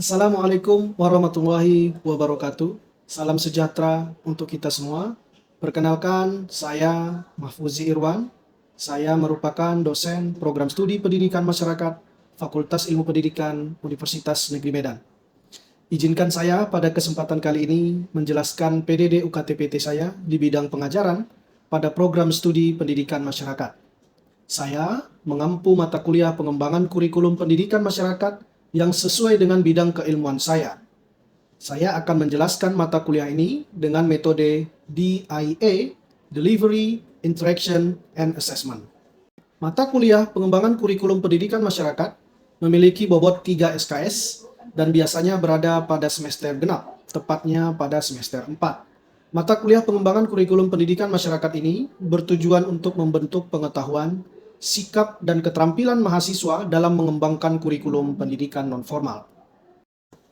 Assalamualaikum warahmatullahi wabarakatuh. Salam sejahtera untuk kita semua. Perkenalkan, saya Mahfuzi Irwan. Saya merupakan dosen program studi pendidikan masyarakat Fakultas Ilmu Pendidikan Universitas Negeri Medan. Izinkan saya pada kesempatan kali ini menjelaskan PDD UKTPT saya di bidang pengajaran pada program studi pendidikan masyarakat. Saya mengampu mata kuliah pengembangan kurikulum pendidikan masyarakat yang sesuai dengan bidang keilmuan saya. Saya akan menjelaskan mata kuliah ini dengan metode DIA, Delivery, Interaction, and Assessment. Mata kuliah pengembangan kurikulum pendidikan masyarakat memiliki bobot 3 SKS dan biasanya berada pada semester genap, tepatnya pada semester 4. Mata kuliah pengembangan kurikulum pendidikan masyarakat ini bertujuan untuk membentuk pengetahuan, sikap, dan keterampilan mahasiswa dalam mengembangkan kurikulum pendidikan nonformal.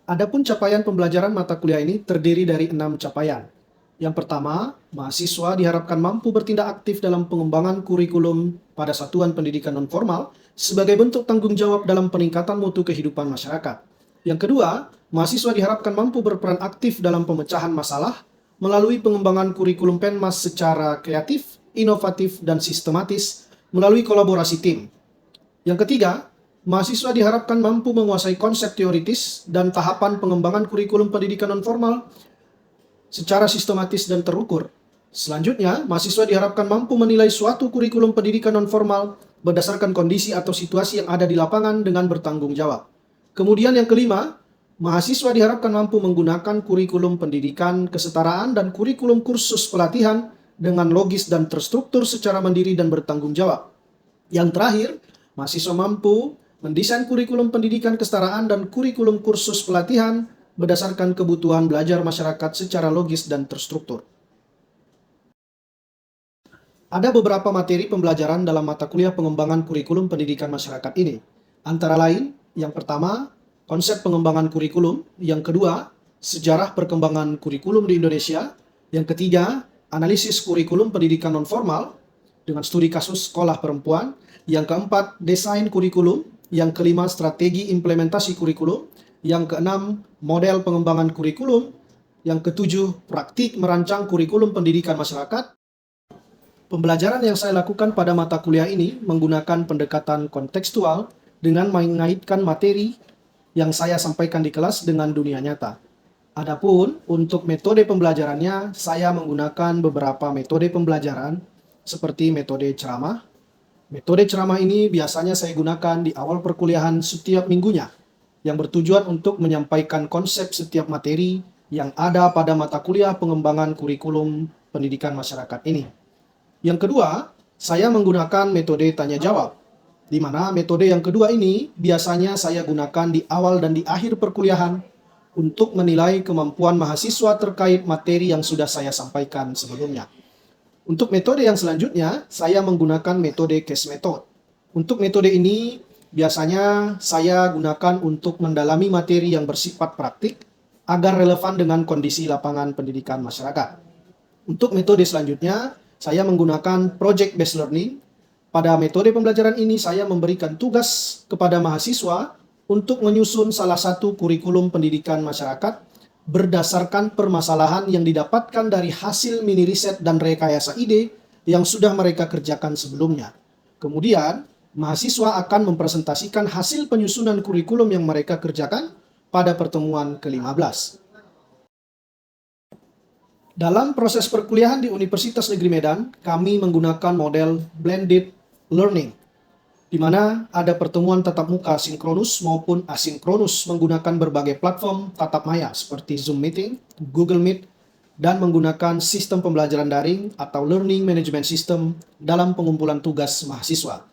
Adapun capaian pembelajaran mata kuliah ini terdiri dari 6 capaian. Yang pertama, mahasiswa diharapkan mampu bertindak aktif dalam pengembangan kurikulum pada satuan pendidikan nonformal sebagai bentuk tanggung jawab dalam peningkatan mutu kehidupan masyarakat. Yang kedua, mahasiswa diharapkan mampu berperan aktif dalam pemecahan masalah melalui pengembangan kurikulum Penmas secara kreatif, inovatif, dan sistematis melalui kolaborasi tim. Yang ketiga, mahasiswa diharapkan mampu menguasai konsep teoritis dan tahapan pengembangan kurikulum pendidikan nonformal secara sistematis dan terukur. Selanjutnya, mahasiswa diharapkan mampu menilai suatu kurikulum pendidikan nonformal berdasarkan kondisi atau situasi yang ada di lapangan dengan bertanggung jawab. Kemudian yang kelima, mahasiswa diharapkan mampu menggunakan kurikulum pendidikan kesetaraan dan kurikulum kursus pelatihan dengan logis dan terstruktur secara mandiri dan bertanggung jawab. Yang terakhir, mahasiswa mampu mendesain kurikulum pendidikan kesetaraan dan kurikulum kursus pelatihan berdasarkan kebutuhan belajar masyarakat secara logis dan terstruktur. Ada beberapa materi pembelajaran dalam mata kuliah pengembangan kurikulum pendidikan masyarakat ini. Antara lain, yang pertama, konsep pengembangan kurikulum. Yang kedua, sejarah perkembangan kurikulum di Indonesia. Yang ketiga, analisis kurikulum pendidikan nonformal dengan studi kasus sekolah perempuan. Yang keempat, desain kurikulum. Yang kelima, strategi implementasi kurikulum. Yang keenam, model pengembangan kurikulum. Yang ketujuh, praktik merancang kurikulum pendidikan masyarakat. Pembelajaran yang saya lakukan pada mata kuliah ini menggunakan pendekatan kontekstual dengan mengaitkan materi yang saya sampaikan di kelas dengan dunia nyata. Adapun untuk metode pembelajarannya, saya menggunakan beberapa metode pembelajaran seperti metode ceramah. Metode ceramah ini biasanya saya gunakan di awal perkuliahan setiap minggunya, yang bertujuan untuk menyampaikan konsep setiap materi yang ada pada mata kuliah pengembangan kurikulum pendidikan masyarakat ini. Yang kedua, saya menggunakan metode tanya jawab, di mana metode yang kedua ini biasanya saya gunakan di awal dan di akhir perkuliahan untuk menilai kemampuan mahasiswa terkait materi yang sudah saya sampaikan sebelumnya. Untuk metode yang selanjutnya, saya menggunakan metode case method. Untuk metode ini, biasanya saya gunakan untuk mendalami materi yang bersifat praktik agar relevan dengan kondisi lapangan pendidikan masyarakat. Untuk metode selanjutnya, saya menggunakan project based learning. Pada metode pembelajaran ini, saya memberikan tugas kepada mahasiswa untuk menyusun salah satu kurikulum pendidikan masyarakat berdasarkan permasalahan yang didapatkan dari hasil mini riset dan rekayasa ide yang sudah mereka kerjakan sebelumnya. Kemudian, mahasiswa akan mempresentasikan hasil penyusunan kurikulum yang mereka kerjakan pada pertemuan ke-15. Dalam proses perkuliahan di Universitas Negeri Medan, kami menggunakan model blended learning, di mana ada pertemuan tatap muka sinkronus maupun asinkronus menggunakan berbagai platform tatap maya seperti Zoom Meeting, Google Meet, dan menggunakan sistem pembelajaran daring atau Learning Management System dalam pengumpulan tugas mahasiswa.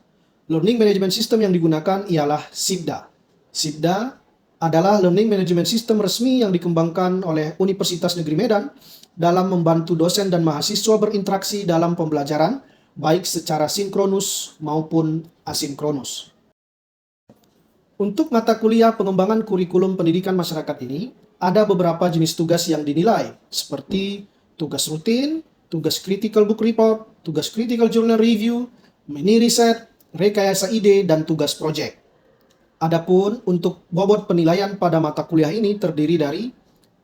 Learning Management System yang digunakan ialah SIBDA. SIBDA adalah Learning Management System resmi yang dikembangkan oleh Universitas Negeri Medan dalam membantu dosen dan mahasiswa berinteraksi dalam pembelajaran, baik secara sinkronus maupun asinkronus. Untuk mata kuliah pengembangan kurikulum pendidikan masyarakat ini, ada beberapa jenis tugas yang dinilai, seperti tugas rutin, tugas critical book report, tugas critical journal review, mini riset, rekayasa ide, dan tugas proyek. Adapun untuk bobot penilaian pada mata kuliah ini terdiri dari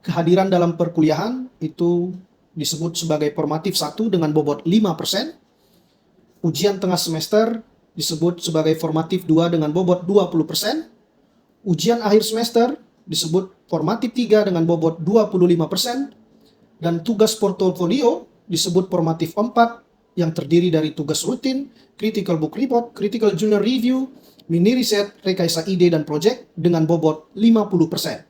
kehadiran dalam perkuliahan, itu disebut sebagai formatif 1 dengan bobot 5%, ujian tengah semester disebut sebagai formatif 2 dengan bobot 20%, ujian akhir semester disebut formatif 3 dengan bobot 25%, dan tugas portofolio disebut formatif 4 yang terdiri dari tugas rutin, critical book report, critical journal review, mini riset, rekayasa ide dan proyek dengan bobot 50%.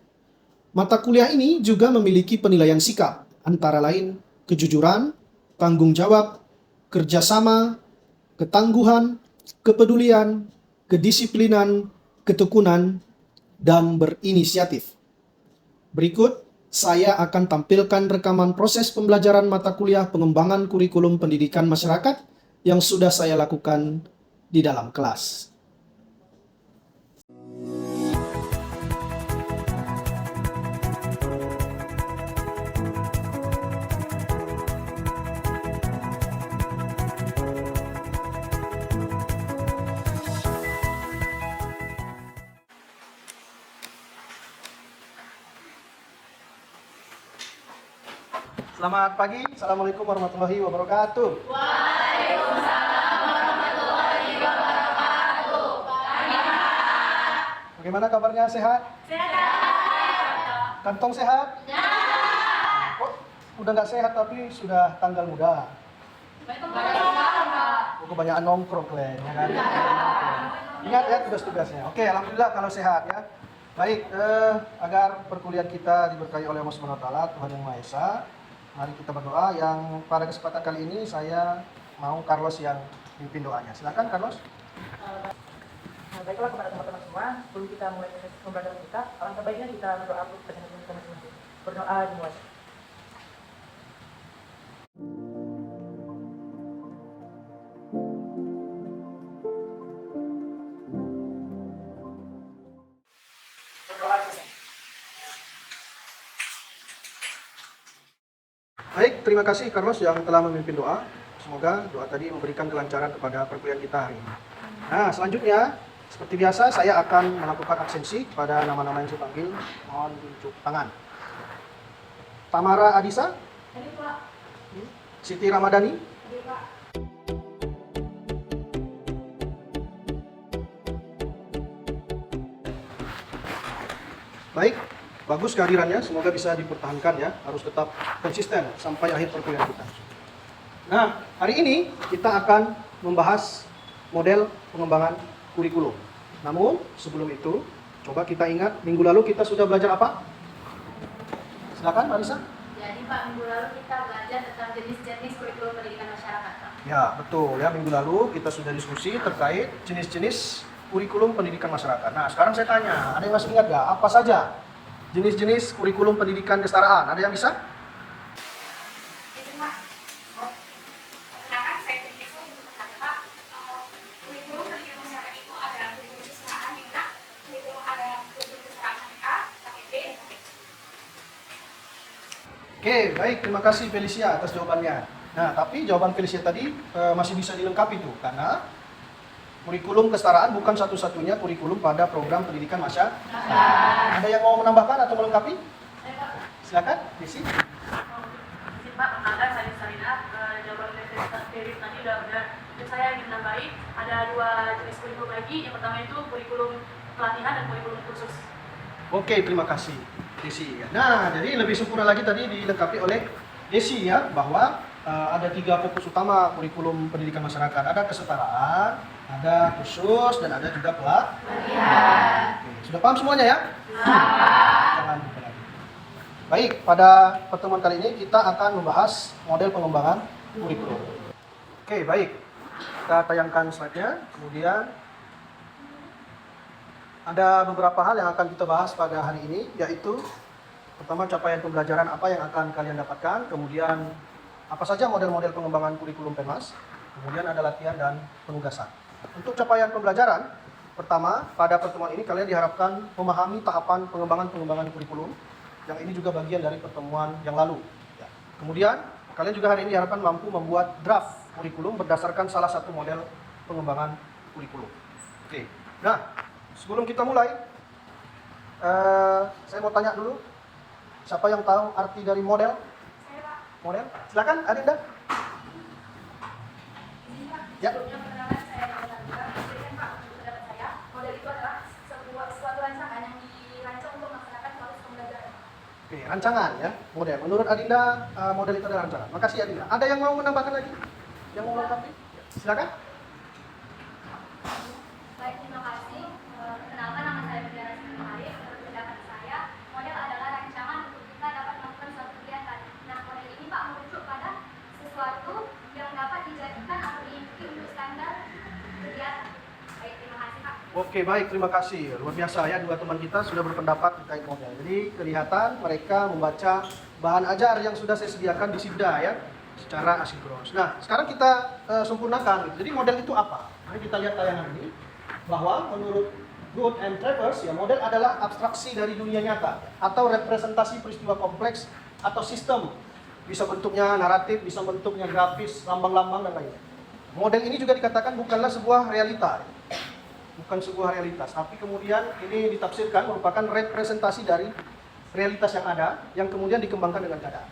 Mata kuliah ini juga memiliki penilaian sikap, antara lain kejujuran, tanggung jawab, kerjasama, ketangguhan, kepedulian, kedisiplinan, ketekunan, dan berinisiatif. Berikut, saya akan tampilkan rekaman proses pembelajaran mata kuliah pengembangan kurikulum pendidikan masyarakat yang sudah saya lakukan di dalam kelas. Selamat pagi, Assalamualaikum warahmatullahi wabarakatuh. Waalaikumsalam warahmatullahi wabarakatuh. Bagaimana kabarnya, sehat? Sehat. Kantong sehat? Sehat. Kok udah nggak sehat tapi sudah tanggal muda? Oh, kebanyakan nongkrong kalian, ya kan? Ingat ya tugas-tugasnya. Oke, alhamdulillah kalau sehat ya. Baik, agar perkuliahan kita diberkahi oleh Allah Subhanahu wa taala, Tuhan Yang Maha Esa. Mari kita berdoa. Yang pada kesempatan kali ini saya mau Carlos yang pimpin doanya. Silakan Carlos. Baiklah kepada teman-teman semua, sebelum kita mulai proses pembelajaran kita, alangkah baiknya kita berdoa untuk kesehatan kita masing-masing. Berdoa dimulai. Berdoa selesai. Baik, terima kasih Carlos yang telah memimpin doa. Semoga doa tadi memberikan kelancaran kepada perkuliahan kita hari ini. Nah, selanjutnya, seperti biasa saya akan melakukan absensi pada nama-nama yang saya panggil. Mohon tunjuk tangan. Tamara Adisa, Hadir, Pak. Siti Ramadhani, Hadir, Pak. baik, bagus kehadirannya. Semoga bisa dipertahankan ya. Harus tetap konsisten sampai akhir perkuliahan kita. Nah, hari ini kita akan membahas model pengembangan kurikulum. Namun, sebelum itu, coba kita ingat minggu lalu kita sudah belajar apa? Silakan, Marisa. Jadi Pak, minggu lalu kita belajar tentang jenis-jenis kurikulum pendidikan masyarakat, Pak. Ya, betul ya. Minggu lalu kita sudah diskusi terkait jenis-jenis kurikulum pendidikan masyarakat. Nah, sekarang saya tanya, ada yang masih ingat nggak? Apa saja jenis-jenis kurikulum pendidikan kesetaraan? Ada yang bisa? Itu, Pak. Perkenalkan, saya Fitri untuk berkata, Pak. Kurikulum pendidikan masyarakat itu ada kurikulum kesetaraan di mana kurikulum ada kurikulum kesetaraan KPK, KPP, dan KPK. Oke, baik. Terima kasih Felicia atas jawabannya. Nah, tapi jawaban Felicia tadi masih bisa dilengkapi tuh, karena kurikulum kesetaraan bukan satu-satunya kurikulum pada program pendidikan masyarakat. Ada yang mau menambahkan atau melengkapi? Silakan, Desi. Pak, perkenalkan saya Sarina, jawaban dari tadi udah benar. Dan saya ingin nambahin, ada dua jenis kurikulum lagi. Yang pertama itu kurikulum pelatihan dan kurikulum khusus. Oke, terima kasih Desi. Nah, jadi lebih sempurna lagi tadi dilengkapi oleh Desi ya, bahwa ada 3 fokus utama kurikulum pendidikan masyarakat. Ada kesetaraan, ada khusus, dan ada juga pelatihan. Oke, sudah paham semuanya ya? Jangan lupa lagi. Baik, pada pertemuan kali ini kita akan membahas model pengembangan kurikulum. Oke, baik. Kita tayangkan slide-nya. Kemudian ada beberapa hal yang akan kita bahas pada hari ini, yaitu pertama capaian pembelajaran apa yang akan kalian dapatkan, kemudian apa saja model-model pengembangan kurikulum Penmas, kemudian ada latihan dan penugasan. Untuk capaian pembelajaran, pertama pada pertemuan ini kalian diharapkan memahami tahapan pengembangan kurikulum, yang ini juga bagian dari pertemuan yang lalu. Ya. Kemudian kalian juga hari ini diharapkan mampu membuat draft kurikulum berdasarkan salah satu model pengembangan kurikulum. Oke. Nah, sebelum kita mulai, saya mau tanya dulu, siapa yang tahu arti dari model? Saya Pak. Model? Silakan, Adinda. Ini Pak. Ya. Sebelumnya perkenalan saya Dr. Juga. Jadi kan Pak, menurut pendapat saya, model itu adalah sebuah suatu rancangan yang dirancang untuk melaksanakan proses pembelajaran. Oke, rancangan ya, model. Menurut Adinda, model itu adalah rancangan. Makasih Adinda. Ada yang mau menambahkan lagi? Yang mau melengkapi? Silakan. Baik, terima kasih. Perkenalkan, nama saya Bidara Sinumari. Menurut pendapat saya, model adalah rancangan untuk kita dapat melakukan suatu kegiatan. Nah, model ini Pak merujuk pada sesuatu yang dapat dijadikan atau diikuti untuk standar kegiatan. Baik, terima kasih Pak. Oke, baik, terima kasih. Luar biasa ya, dua teman kita sudah berpendapat terkait model. Jadi kelihatan mereka membaca bahan ajar yang sudah saya sediakan di Sibda ya, secara asinkronus. Nah, sekarang kita sempurnakan. Jadi model itu apa? Mari kita lihat tayangan ini, bahwa menurut Good and Travers, ya, model adalah abstraksi dari dunia nyata atau representasi peristiwa kompleks atau sistem. Bisa bentuknya naratif, bisa bentuknya grafis, lambang-lambang dan lainnya. Model ini juga dikatakan bukanlah sebuah realita. Bukan sebuah realitas, tapi kemudian ini ditafsirkan merupakan representasi dari realitas yang ada yang kemudian dikembangkan dengan data.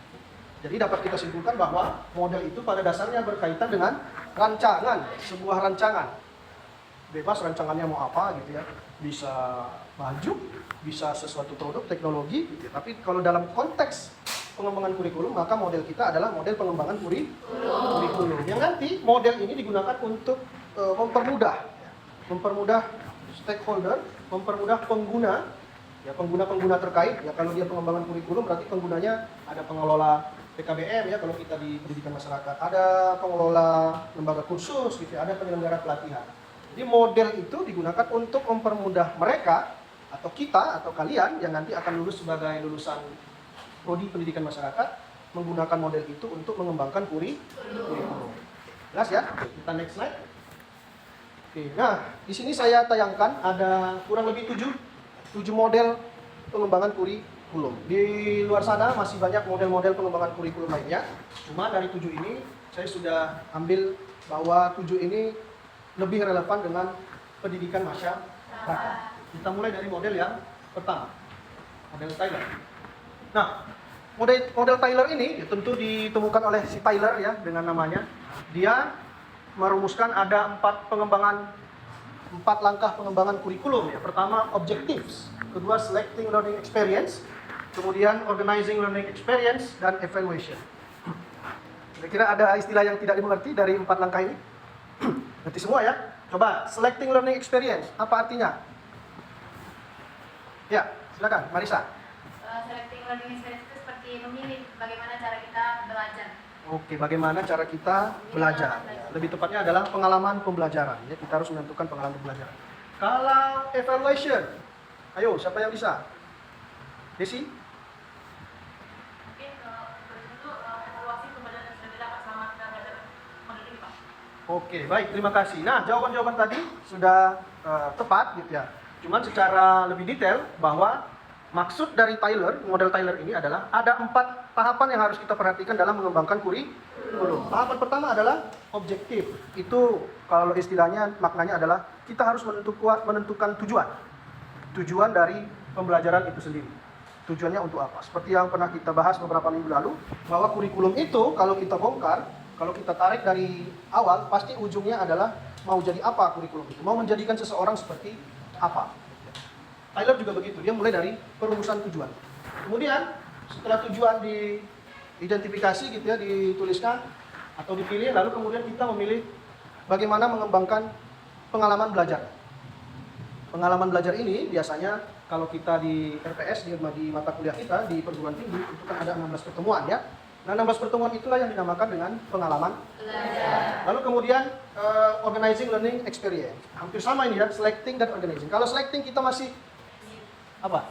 Jadi dapat kita simpulkan bahwa model itu pada dasarnya berkaitan dengan rancangan, sebuah rancangan. Bebas rancangannya mau apa gitu ya. Bisa baju, bisa sesuatu produk, teknologi gitu ya. Tapi kalau dalam konteks pengembangan kurikulum, maka model kita adalah model pengembangan kurikulum. Yang nanti model ini digunakan untuk mempermudah stakeholder, mempermudah pengguna, ya pengguna terkait. Ya kalau dia pengembangan kurikulum berarti penggunanya ada pengelola PKBM ya kalau kita di pendidikan masyarakat, ada pengelola lembaga kursus gitu, ada penyelenggara pelatihan. Jadi model itu digunakan untuk mempermudah mereka atau kita atau kalian yang nanti akan lulus sebagai lulusan prodi pendidikan masyarakat menggunakan model itu untuk mengembangkan kurikulum. Jelas ya? Kita next slide. Oke, nah di sini saya tayangkan ada kurang lebih 7 model pengembangan kurikulum. Di luar sana masih banyak model-model pengembangan kurikulum lainnya. Cuma dari 7 ini saya sudah ambil bahwa 7 ini lebih relevan dengan pendidikan masyarakat. Kita mulai dari model yang pertama, model Tyler. Nah, model Tyler ini tentu ditemukan oleh si Tyler ya dengan namanya. Dia merumuskan ada 4 langkah pengembangan kurikulum ya. Pertama, objectives, kedua selecting learning experience, kemudian organizing learning experience dan evaluation. Kira-kira ada istilah yang tidak dimengerti dari 4 langkah ini? Nanti semua ya. Coba selecting learning experience, apa artinya? Ya, silakan Marisa. Selecting learning experience itu seperti memilih bagaimana cara kita belajar. Oke, bagaimana cara kita belajar? Lebih tepatnya adalah pengalaman pembelajaran. Ya, kita harus menentukan pengalaman pembelajaran. Kalau evaluation, ayo siapa yang bisa? Desi? Mungkin itu evaluasi pembelajaran yang sudah didapat selama kita belajar model ini Pak. Oke, baik, terima kasih. Nah, jawaban-jawaban tadi sudah tepat gitu ya. Cuman secara lebih detail bahwa maksud dari model Tyler ini adalah ada 4 tahapan yang harus kita perhatikan dalam mengembangkan kurikulum. Tahapan pertama adalah objektif. Itu kalau istilahnya maknanya adalah kita harus menentukan tujuan dari pembelajaran itu sendiri. Tujuannya untuk apa? Seperti yang pernah kita bahas beberapa minggu lalu, bahwa kurikulum itu kalau kita bongkar, kalau kita tarik dari awal, pasti ujungnya adalah mau jadi apa kurikulum itu, mau menjadikan seseorang seperti apa. Tyler juga begitu, dia mulai dari perumusan tujuan. Kemudian setelah tujuan diidentifikasi gitu ya, dituliskan atau dipilih, lalu kemudian kita memilih bagaimana mengembangkan pengalaman belajar. Pengalaman belajar ini biasanya kalau kita di RPS, di mata kuliah kita di perguruan tinggi, itu kan ada 16 pertemuan ya. Nah, 16 pertemuan itulah yang dinamakan dengan pengalaman belajar. Lalu kemudian organizing learning experience. Hampir sama ini ya, selecting dan organizing. Kalau selecting kita masih apa?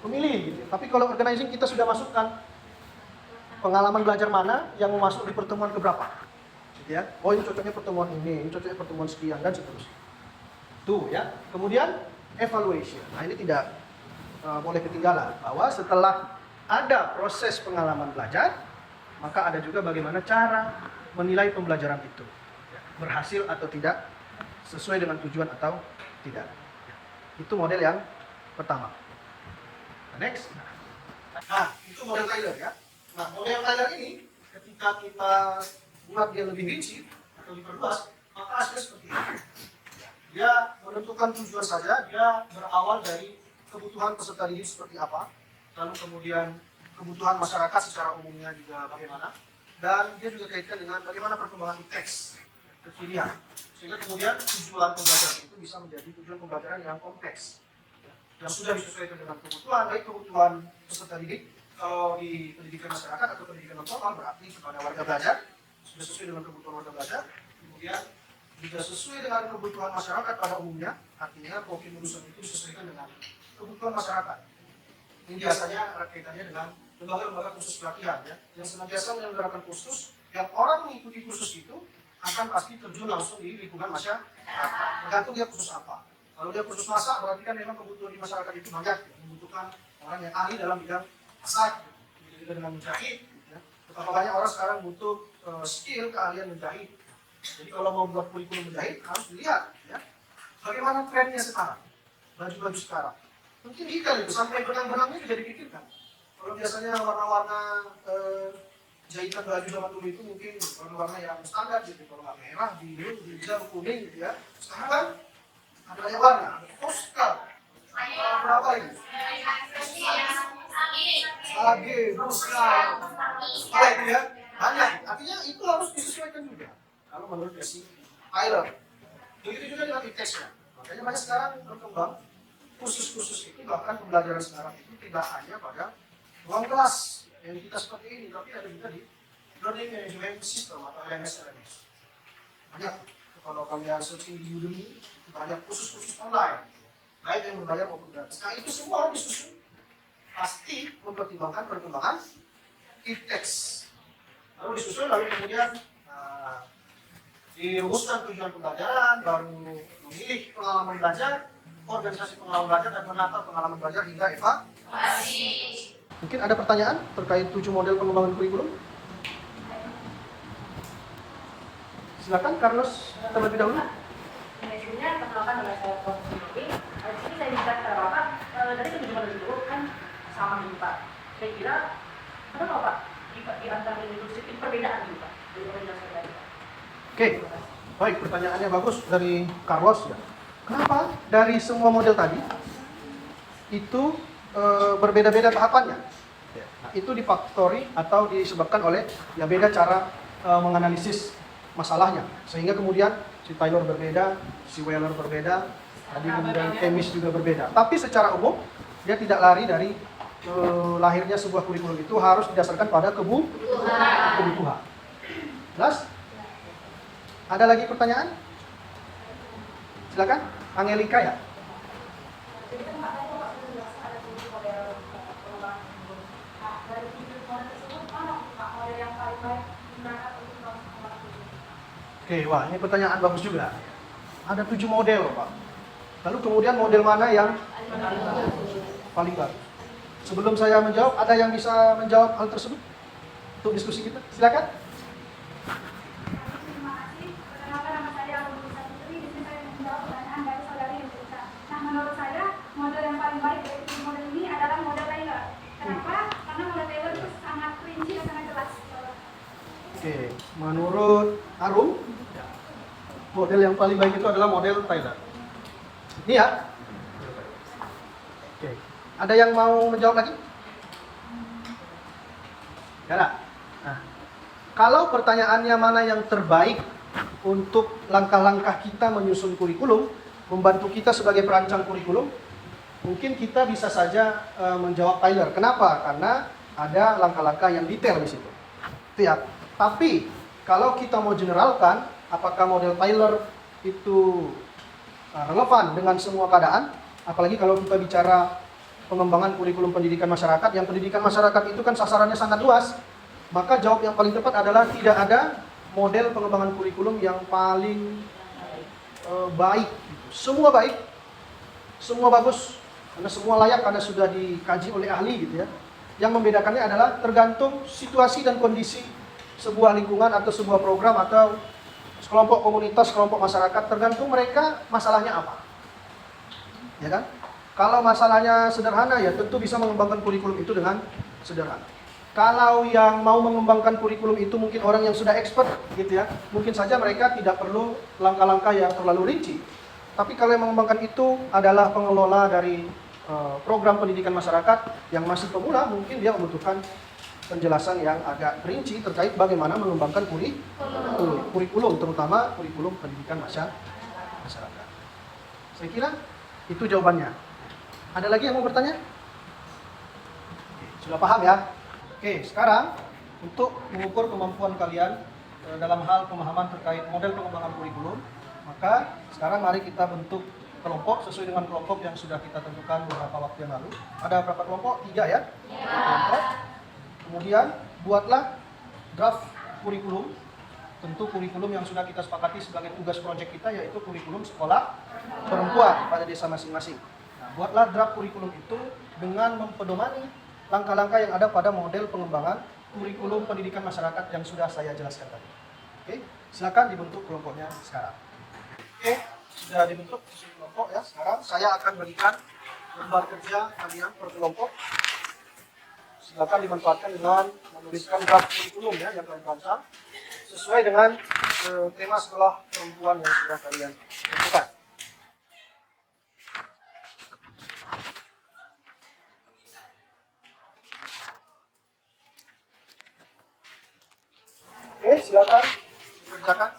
Memilih gitu. Tapi kalau organizing kita sudah masukkan pengalaman belajar mana yang mau masuk di pertemuan keberapa. Gitu ya. Oh, ini cocoknya pertemuan ini cocoknya pertemuan sekian dan seterusnya. Tuh ya. Kemudian evaluation. Nah, ini tidak boleh ketinggalan bahwa setelah ada proses pengalaman belajar, maka ada juga bagaimana cara menilai pembelajaran itu. Berhasil atau tidak, sesuai dengan tujuan atau tidak. Itu model yang pertama. Next. Nah, itu model Tyler ya. Nah, model Tyler ini ketika kita buat dia lebih rinci atau diperluas, maka hasilnya seperti ini. Dia menentukan tujuan saja, dia berawal dari kebutuhan peserta didik seperti apa, lalu kemudian kebutuhan masyarakat secara umumnya juga bagaimana, dan dia juga kaitkan dengan bagaimana perkembangan teks kekinian, sehingga kemudian tujuan pembelajaran itu bisa menjadi tujuan pembelajaran yang kompleks, yang sudah disesuaikan dengan kebutuhan, baik kebutuhan peserta didik. Kalau di pendidikan masyarakat atau pendidikan non formal berarti kepada warga belajar, sudah sesuai dengan kebutuhan warga belajar. Kemudian jika sesuai dengan kebutuhan masyarakat pada umumnya, artinya profil lulusan itu disesuaikan dengan kebutuhan masyarakat. Ini biasanya kaitannya dengan lembaga-lembaga khusus pelatihan ya, yang senantiasa menyelenggarakan kursus, yang orang mengikuti kursus itu akan pasti terjun langsung di lingkungan masyarakat. Tergantung dia kursus apa. Kalau dia kursus masak, berarti kan memang kebutuhan di masyarakat itu banyak, ya, membutuhkan orang yang ahli dalam bidang masak, juga dengan menjahit. Ya. Betapa banyak orang sekarang butuh skill keahlian menjahit. Jadi kalau mau buat kurikulum menjahit harus dilihat, ya, bagaimana trennya sekarang, baju-baju sekarang. Mungkin ikan itu sampai benang-benangnya juga dipikirkan. Kalau biasanya warna-warna jahitan baju zaman dulu itu mungkin warna-warna yang standar gitu, kalau nggak merah, biru, hijau, kuning gitu ya. Sekarang kan ada banyak warna, ada postal, berapa ini? Sage, buskal, apa itu ya? Banyak. Artinya itu harus disesuaikan juga. Kalau menurut versi Tyler. Begitu juga dengan ITES-nya. Makanya banyak sekarang berkembang kursus-kursus itu, bahkan pembelajaran sekarang itu tidak hanya pada ruang kelas yang kita seperti ini, tapi ada juga di Learning Management System atau LMS. Banyak. Kalau kalian searching di Udemy, itu banyak kursus-kursus online, baik yang berbayar maupun gratis. Nah itu semua harus disusun. Pasti mempertimbangkan perkembangan ITES. Lalu disusun, lalu kemudian dirumuskan tujuan pembelajaran, baru memilih pengalaman belajar, organisasi pengalaman belajar, dan menata pengalaman belajar hingga evaluasi. Mungkin ada pertanyaan terkait 7 model pengembangan kurikulum? Silakan Carlos terlebih dahulu. Sebelumnya perkenalkan nama saya Prof. Siti. Di sini saya bisa kata Bapak dari ketujuh model itu kan sama nih Pak. Saya kira ada nggak Pak di antara inklusif ini perbedaan gitu Pak dari penjelasan tadi Pak. Oke, baik, pertanyaannya bagus dari Carlos ya. Kenapa dari semua model tadi itu berbeda-beda tahapannya? Nah, itu difaktori atau disebabkan oleh ya beda cara menganalisis masalahnya, sehingga kemudian si Tyler berbeda, si Weller berbeda, tadi kemudian Temis juga berbeda. Tapi secara umum dia tidak lari dari lahirnya sebuah kurikulum itu harus didasarkan pada kebutuhan. Jelas? Ada lagi pertanyaan? Silakan, Angelika ya. Jadi kan Pak tadi Pak sudah jelaskan ada 7 model pengembangan kurikulum. Nah, dari 7 model tersebut mana Pak model yang paling baik digunakan untuk pengembangan kurikulum? Oke, wah ini pertanyaan bagus juga. Ada 7 model Pak. Lalu kemudian model mana yang paling bagus? Sebelum saya menjawab, ada yang bisa menjawab hal tersebut? Untuk diskusi kita, silakan. Terima kasih. Perkenalkan nama saya Abu Bisa Putri. Di sini saya menjawab pertanyaan dari saudari yang cerita. Nah, menurut saya model yang paling baik dari tiga model ini adalah model Taylor. Kenapa? Karena model Taylor itu sangat rinci dan sangat jelas. Oke, menurut Arum, model yang paling baik itu adalah model Tyler. Ini ya. Oke, ada yang mau menjawab lagi? Ya, nah, kalau pertanyaannya mana yang terbaik untuk langkah-langkah kita menyusun kurikulum, membantu kita sebagai perancang kurikulum, mungkin kita bisa saja menjawab Tyler. Kenapa? Karena ada langkah-langkah yang detail di situ. Itu ya. Tapi kalau kita mau generalkan, apakah model Tyler itu relevan dengan semua keadaan? Apalagi kalau kita bicara pengembangan kurikulum pendidikan masyarakat, yang pendidikan masyarakat itu kan sasarannya sangat luas. Maka jawab yang paling tepat adalah tidak ada model pengembangan kurikulum yang paling baik. Semua baik, semua bagus, karena semua layak, karena sudah dikaji oleh ahli gitu ya. Yang membedakannya adalah tergantung situasi dan kondisi sebuah lingkungan atau sebuah program atau kelompok komunitas, kelompok masyarakat, tergantung mereka masalahnya apa. ya kan? Kalau masalahnya sederhana ya tentu bisa mengembangkan kurikulum itu dengan sederhana. Kalau yang mau mengembangkan kurikulum itu mungkin orang yang sudah expert gitu ya, mungkin saja mereka tidak perlu langkah-langkah yang terlalu rinci. Tapi kalau yang mengembangkan itu adalah pengelola dari program pendidikan masyarakat yang masih pemula, mungkin dia membutuhkan penjelasan yang agak rinci terkait bagaimana mengembangkan kurikulum, terutama kurikulum pendidikan masyarakat. Saya kira itu jawabannya. Ada lagi yang mau bertanya? Sudah paham ya? Oke, sekarang untuk mengukur kemampuan kalian dalam hal pemahaman terkait model pengembangan kurikulum, maka sekarang mari kita bentuk kelompok sesuai dengan kelompok yang sudah kita tentukan beberapa waktu yang lalu. Ada berapa kelompok? 3 ya? Kelompok. Kemudian buatlah draft kurikulum. Tentu kurikulum yang sudah kita sepakati sebagai tugas proyek kita yaitu kurikulum sekolah perempuan pada desa masing-masing. Nah, buatlah draft kurikulum itu dengan mempedomani langkah-langkah yang ada pada model pengembangan kurikulum pendidikan masyarakat yang sudah saya jelaskan tadi. Oke, silakan dibentuk kelompoknya sekarang. Oke, sudah dibentuk kelompok ya. Sekarang saya akan berikan lembar kerja kalian per kelompok. Silakan dimanfaatkan dengan menuliskan draft kurikulum ya yang kalian rancang sesuai dengan tema sekolah perempuan yang sudah kalian tentukan. Oke, silakan dikerjakan.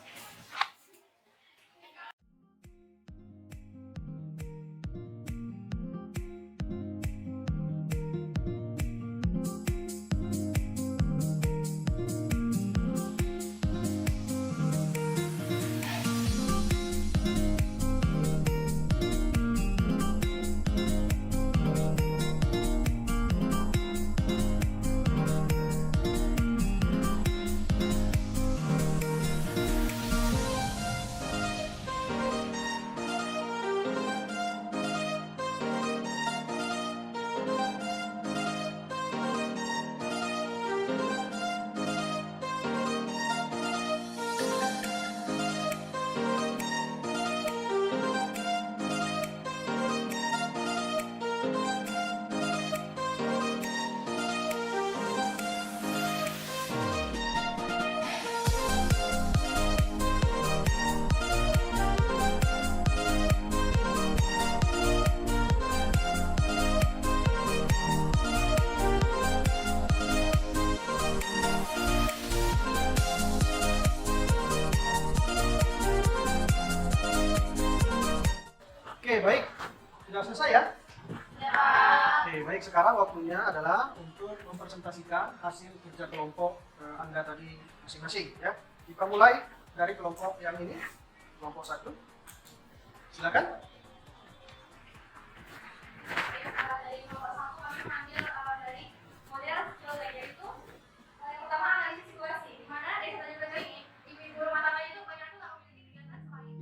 Oke, baik. Sudah selesai ya? Oke, baik. Sekarang waktunya adalah untuk mempresentasikan hasil kerja kelompok Anda tadi masing-masing ya. Kita mulai dari kelompok yang ini, kelompok 1. Silakan. Dari kelompok 1 kami mengambil dari model skill yaitu yang pertama analisis situasi, di mana desa Tanjung Bejo ini ibu-ibu rumah tangga itu banyak tuh nggak memiliki kegiatan selain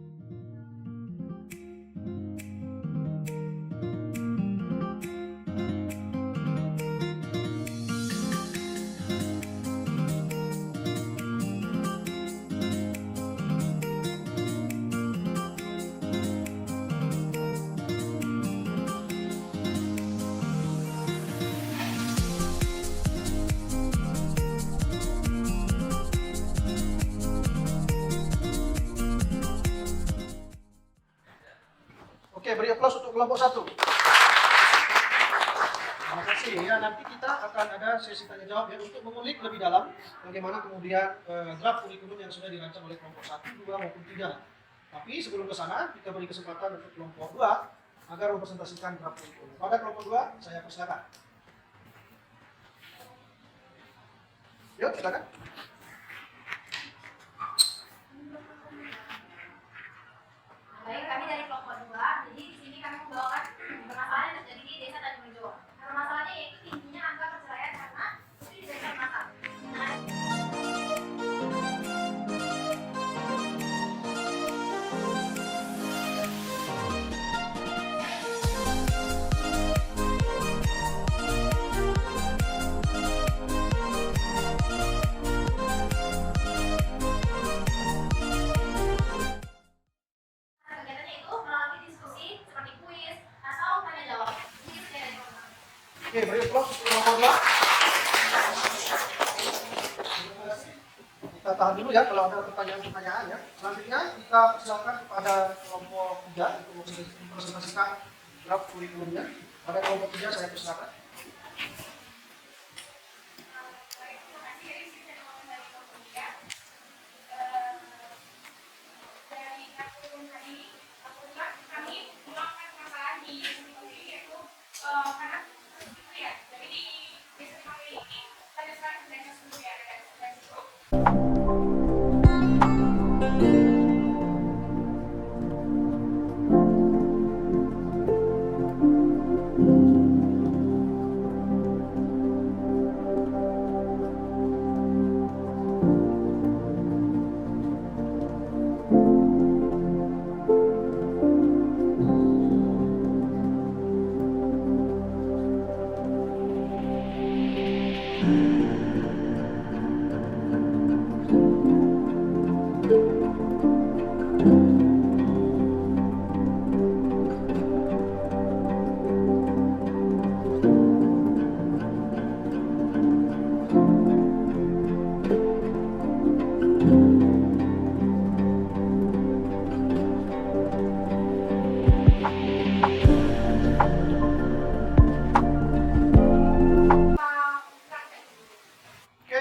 Oke, beri aplaus untuk kelompok 1. Terima kasih ya. Nanti kita akan ada sesi tanya jawab ya untuk mengulik lebih dalam bagaimana kemudian draft kurikulum yang sudah dirancang oleh kelompok 1, 2 maupun 3. Tapi sebelum ke sana kita beri kesempatan untuk kelompok 2 agar mempresentasikan draft kurikulum. Pada kelompok 2 saya persilakan. Yuk, silakan. Baik, kami dari kelompok 2. Jadi di sini kami membawakan permasalahan yang terjadi di desa Tanjung Bejo. Permasalahannya yaitu tingginya angka perceraian karena istri di desa mata. Oke, beri aplaus untuk nomor 2. Kita tahan dulu ya kalau ada pertanyaan-pertanyaan ya. Selanjutnya kita silakan kepada kelompok 3 untuk mempresentasikan draft kurikulumnya. Pada kelompok 3 saya persilakan.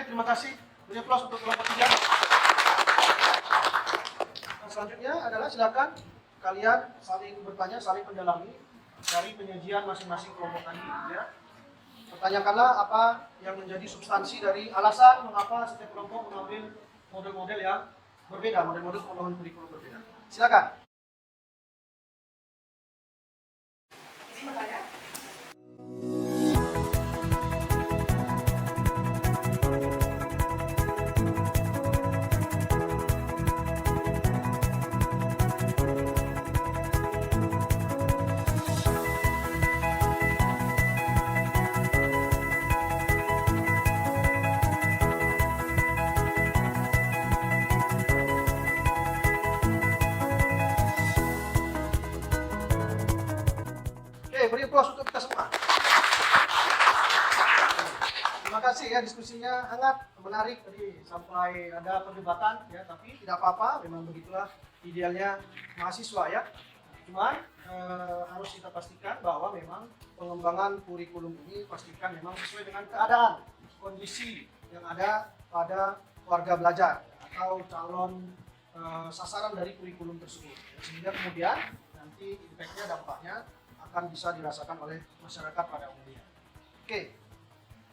Terima kasih. Beri aplaus untuk kelompok 3. Dan selanjutnya adalah silakan kalian saling bertanya, saling mendalami dari penyajian masing-masing kelompok tadi ya. Pertanyakanlah apa yang menjadi substansi dari alasan mengapa setiap kelompok mengambil model-model yang berbeda, model-model pengembangan kurikulum berbeda. Silakan. Izin bertanya. Beri aplaus untuk kita semua. Terima kasih ya, diskusinya hangat, menarik tadi sampai ada perdebatan ya, tapi tidak apa-apa, memang begitulah idealnya mahasiswa ya. Cuman harus kita pastikan bahwa memang pengembangan kurikulum ini pastikan memang sesuai dengan keadaan, kondisi yang ada pada warga belajar atau calon sasaran dari kurikulum tersebut. Sehingga kemudian nanti impact-nya, dampaknya akan bisa dirasakan oleh masyarakat pada umumnya. Oke,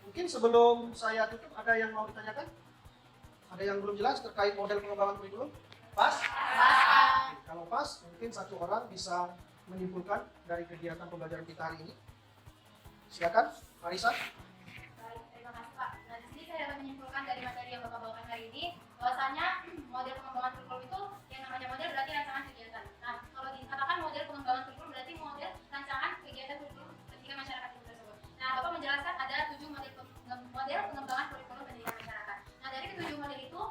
mungkin sebelum saya tutup ada yang mau ditanyakan? Ada yang belum jelas terkait model pengembangan kurikulum? Pas? Oke, kalau pas, mungkin satu orang bisa menyimpulkan dari kegiatan pembelajaran kita hari ini. Silakan, Marisa. Baik, terima kasih Pak. Nah, di sini saya dapat menyimpulkan dari materi yang Bapak bawakan hari ini, bahwasanya model pengembangan kurikulum itu yang namanya model berarti rancangan kegiatan. Nah, kalau dikatakan model pengembangan kurikulum berarti model rancangan kegiatan kurikulum pendidikan masyarakat itu tersebut. Nah, Bapak menjelaskan ada 7 model pengembangan kurikulum pendidikan masyarakat. Nah, dari ke-7 model itu,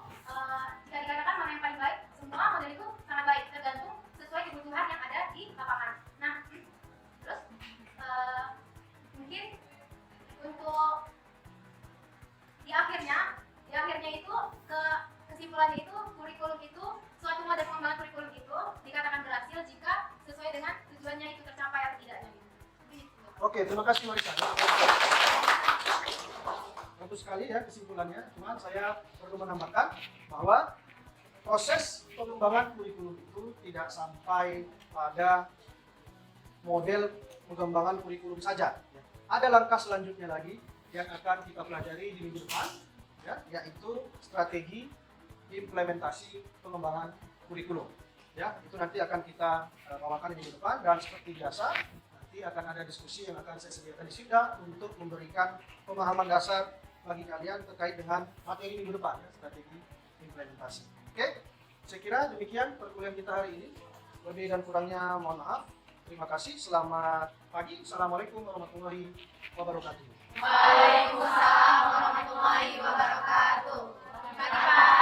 jika dikatakan mana yang paling baik, semua model itu sangat baik, tergantung sesuai kebutuhan yang ada di lapangan. Nah, terus mungkin untuk di akhirnya itu kesimpulannya itu kurikulum itu suatu model pengembangan kurikulum itu dikatakan berhasil jika sesuai dengan tujuannya itu tercapai atau tidaknya. Oke, terima kasih Marisa. Bagus sekali ya kesimpulannya. Cuman saya perlu menambahkan bahwa proses pengembangan kurikulum itu tidak sampai pada model pengembangan kurikulum saja. Ada langkah selanjutnya lagi yang akan kita pelajari di minggu depan, ya, yaitu strategi implementasi pengembangan kurikulum. Ya, itu nanti akan kita bawakan di minggu depan, dan seperti biasa nanti akan ada diskusi yang akan saya sediakan di SIPDA untuk memberikan pemahaman dasar bagi kalian terkait dengan materi minggu depan, ya, strategi implementasi. Oke, saya kira demikian perkuliahan kita hari ini. Lebih dan kurangnya mohon maaf. Terima kasih. Selamat pagi. Assalamualaikum warahmatullahi wabarakatuh. Waalaikumsalam warahmatullahi wabarakatuh. Selamat pagi.